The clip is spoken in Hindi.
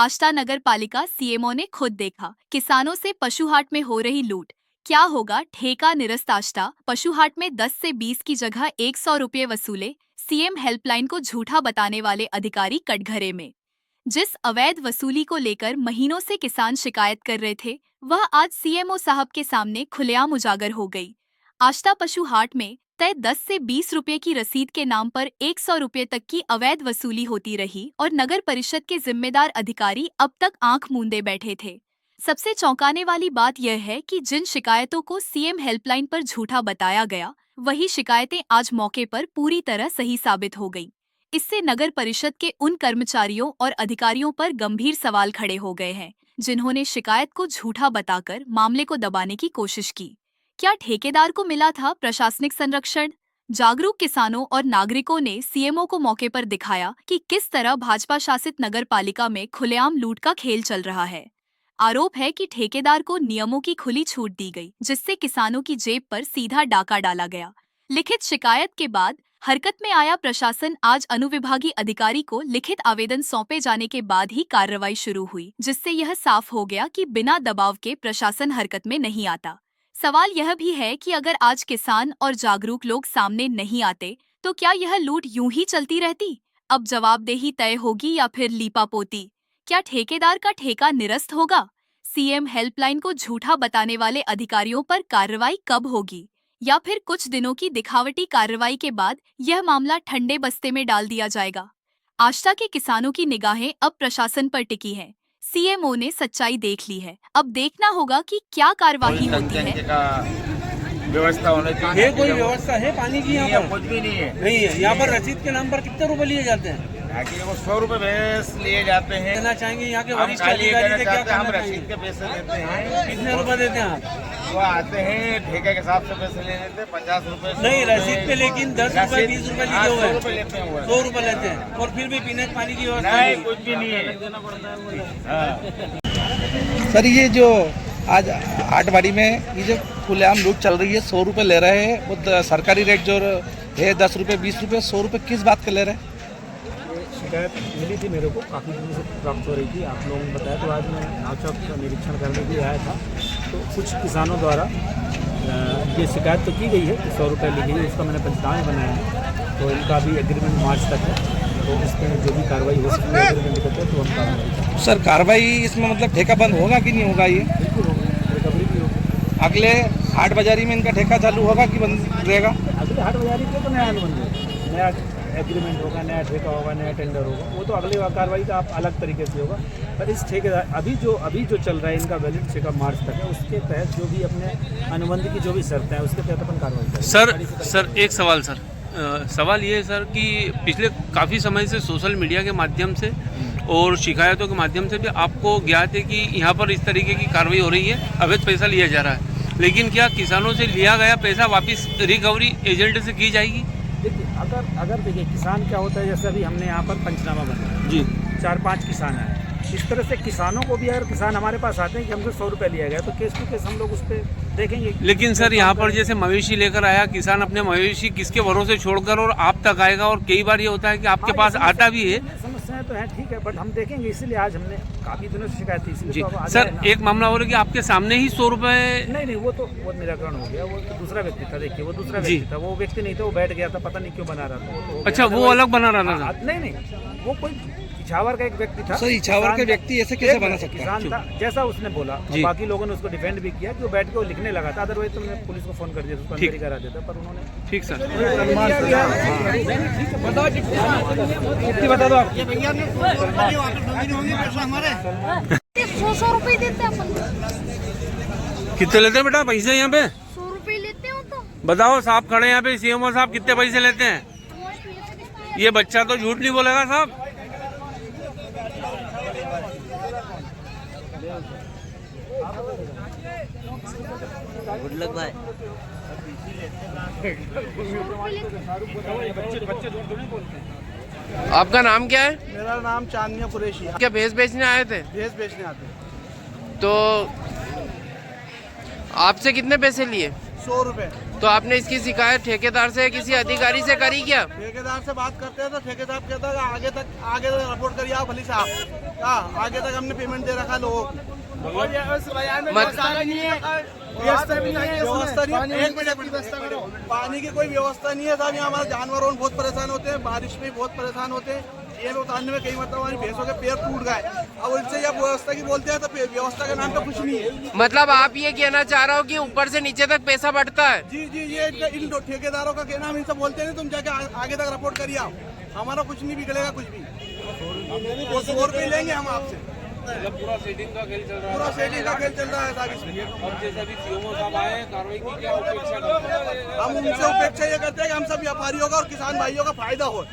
आष्टा नगर पालिका सीएमओ ने खुद देखा किसानों से पशुहाट में हो रही लूट। क्या होगा ठेका निरस्त आष्टा पशुहाट में 10 से 20 की जगह 100 रुपये वसूले। सीएम हेल्पलाइन को झूठा बताने वाले अधिकारी कटघरे में। जिस अवैध वसूली को लेकर महीनों से किसान शिकायत कर रहे थे, वह आज सीएमओ साहब के सामने खुलेआम उजागर हो गई। आष्टा पशुहाट में तय 10 से 20 रुपये की रसीद के नाम पर 100 रुपये तक की अवैध वसूली होती रही और नगर परिषद के जिम्मेदार अधिकारी अब तक आंख मूंदे बैठे थे। सबसे चौंकाने वाली बात यह है कि जिन शिकायतों को सीएम हेल्पलाइन पर झूठा बताया गया, वही शिकायतें आज मौके पर पूरी तरह सही साबित हो गई। इससे नगर परिषद के उन कर्मचारियों और अधिकारियों पर गंभीर सवाल खड़े हो गए हैं, जिन्होंने शिकायत को झूठा बताकर मामले को दबाने की कोशिश की। क्या ठेकेदार को मिला था प्रशासनिक संरक्षण? जागरूक किसानों और नागरिकों ने सीएमओ को मौके पर दिखाया कि किस तरह भाजपा शासित नगर पालिका में खुलेआम लूट का खेल चल रहा है। आरोप है कि ठेकेदार को नियमों की खुली छूट दी गई, जिससे किसानों की जेब पर सीधा डाका डाला गया। लिखित शिकायत के बाद हरकत में आया प्रशासन। आज अनुविभागीय अधिकारी को लिखित आवेदन सौंपे जाने के बाद ही कार्रवाई शुरू हुई, जिससे यह साफ हो गया कि बिना दबाव के प्रशासन हरकत में नहीं आता। सवाल यह भी है कि अगर आज किसान और जागरूक लोग सामने नहीं आते, तो क्या यह लूट यूं ही चलती रहती? अब जवाबदेही तय होगी या फिर लीपापोती? क्या ठेकेदार का ठेका निरस्त होगा? सीएम हेल्पलाइन को झूठा बताने वाले अधिकारियों पर कार्रवाई कब होगी? या फिर कुछ दिनों की दिखावटी कार्रवाई के बाद यह मामला ठंडे बस्ते में डाल दिया जाएगा? आष्टा के किसानों की निगाहें अब प्रशासन पर टिकी हैं। सीएमओ ने सच्चाई देख ली है, अब देखना होगा कि क्या कार्यवाही होती है। व्यवस्था होने चाहिए। है कोई व्यवस्था है पानी की? यहाँ पर कुछ भी नहीं है। नहीं है। यहाँ पर रसीद के नाम पर कितने रुपए लिए जाते हैं? वो 100 रुपए भैंस लिए जाते हैं। कहना चाहेंगे यहाँ के हम वरिष्ठ खाली अधिकारी कहना से क्या चाहते हैं, हम कहना रसीद चाहेंगे? के पैसे देते हैं। कितने रुपए देते हैं आप? वो आते हैं ठेके के हिसाब से पैसे ले लेते हैं, 50 रुपए। नहीं, रसीद पे लेकिन 10 रुपए 20 रुपए लिखे हुए 100 हैं। रुपए लेते हैं। 100 रुपए लेते हैं और फिर भी पीने पानी की व्यवस्था नहीं, नहीं। कुछ भी नहीं है। हाँ। सर, ये जो आज आटवाड़ी में ये जो खुलेआम लूट चल रही है, 100 रुपये ले रहे हैं, वो सरकारी रेट जो है 10 रुपये 20 रुपये, 100 रुपये किस बात के ले रहे हैं? शिकायत मिली थी मेरे को, काफ़ी दिनों से प्राप्त हो रही थी। आप लोगों ने बताया तो आज मैं नाव चौक का निरीक्षण करने भी आया था। तो कुछ किसानों द्वारा ये शिकायत तो की गई है कि 100 रुपये ली गई है, उसका मैंने पंचनामा बनाया है। तो इनका भी एग्रीमेंट मार्च तक है, तो इसमें जो भी कार्रवाई हो सकती है एग्रीमेंट करते हैं तो हम कार्रवाई करेंगे। सर, कार्रवाई इसमें मतलब ठेका बंद होगा कि नहीं होगा? ये बिल्कुल होगा, रिकवरी भी होगी। अगले हाट बाजारी में इनका ठेका चालू होगा कि बंद रहेगा? अगले हाट बाजारी पे तो नया अनुबंध है, नया एग्रीमेंट होगा, नया ठेका होगा, नया टेंडर होगा। वो तो अगले कार्रवाई का आप अलग तरीके से होगा। पर इस ठेकेदार अभी जो चल रहा है, इनका वैलिड ठेका मार्च तक है, उसके तहत जो भी अपने अनुबंध की जो भी शर्तें हैं उसके तहत अपन कार्रवाई करेंगे। सर एक सवाल सर, सवाल ये है सर कि पिछले काफ़ी समय से सोशल मीडिया के माध्यम से और शिकायतों के माध्यम से भी आपको ज्ञात है कि यहाँ पर इस तरीके की कार्रवाई हो रही है, अवैध पैसा लिया जा रहा है। लेकिन क्या किसानों से लिया गया पैसा वापस रिकवरी एजेंट से की जाएगी? देखिए, अगर देखिए किसान क्या होता है, जैसे अभी हमने यहाँ पर पंचनामा बनाया जी, 4-5 किसान आए। इस तरह से किसानों को भी अगर किसान हमारे पास आते हैं कि हमसे 100 रुपये लिया गया, तो केस टू केस हम लोग उस पर देखेंगे। लेकिन सर यहाँ पर जैसे मवेशी लेकर आया किसान, अपने मवेशी किसके भरोसे छोड़कर और आप तक आएगा, और कई बार ये होता है कि आपके पास आता भी है। समस्याएं तो है, ठीक है, बट हम देखेंगे। इसीलिए आज हमने काफ़ी दिनों से शिकायत थी, जी इसलिए तो अब आ सर, गए ना। एक मामला हो रहा है कि आपके सामने ही 100 रुपये। नहीं, वो निराकरण हो गया। वो तो दूसरा व्यक्ति था। देखिए, वो दूसरा जी। व्यक्ति था, वो व्यक्ति नहीं था, वो बैठ गया था, पता नहीं क्यों बना रहा था। वो तो अच्छा, वो अलग बना रहा था? नहीं, वो कोई इछावर का एक व्यक्ति था। सर, इछावर का व्यक्ति ऐसे कैसे बना सकता है? किसान था, जैसा उसने बोला। जी। बाकी लोगों ने उसको डिफेंड भी किया कि वो बैठ के वो लिखने लगा था। अदरवाइज तो मैं पुलिस को फोन कर दिया, उसको ठीक। अंदर ही करा देता, पर उन्होंने ठीक सर। बता दो आप। 100 रुपए देते हैं अपन। कितने लेते हैं बेटा पैसे यहाँ पे? 100 रुपए लेते हो तो बताओ, साहब खड़े हैं यहाँ पे, सीएमओ साहब, कितने पैसे लेते हैं? ये बच्चा तो झूठ नहीं बोलेगा साहब। गुड लक भाई। आपका नाम क्या है? मेरा नाम चांदनिया कुरैशी है। क्या भैंस बेचने आए थे? भैंस बेचने आते हैं। तो आपसे कितने पैसे लिए? 100 रुपये। तो आपने इसकी शिकायत ठेकेदार से किसी अधिकारी से करी क्या? ठेकेदार से बात करते हैं तो ठेकेदार कहता है आगे तक रिपोर्ट करिए आप भली साहब। हाँ, आगे तक हमने पेमेंट दे रखा लोगों को। व्यवस्था नहीं है, एक मिनट, पानी की कोई व्यवस्था नहीं है साहब। यहाँ हमारे जानवरों बहुत परेशान होते हैं, बारिश में बहुत परेशान होते हैं। ये उतारने में कई मतलब हमारी भैंसों के पैर टूट गए। अब उनसे जब व्यवस्था की बोलते हैं तो व्यवस्था के नाम पे कुछ नहीं है। मतलब आप ये कहना चाह रहे हो कि ऊपर से नीचे तक पैसा बढ़ता है? जी जी, ये इन ठेकेदारों का कहना, हम इनसे बोलते हैं तुम जाके आगे तक रिपोर्ट करिए आप, हमारा कुछ नहीं बिगड़ेगा, कुछ भी। 100 रुपये लेंगे हम आपसे। पूरा सेटिंग का खेल चल रहा है। पूरा सेटिंग का खेल चल रहा है साहब इसमें। अब जैसे अभी सीएमओ साहब आए, कार्रवाई की क्या अपेक्षा करते हैं? हम उनसे अपेक्षा ये करते हैं कि हम सब व्यापारियों का और किसान भाइयों का फायदा हो।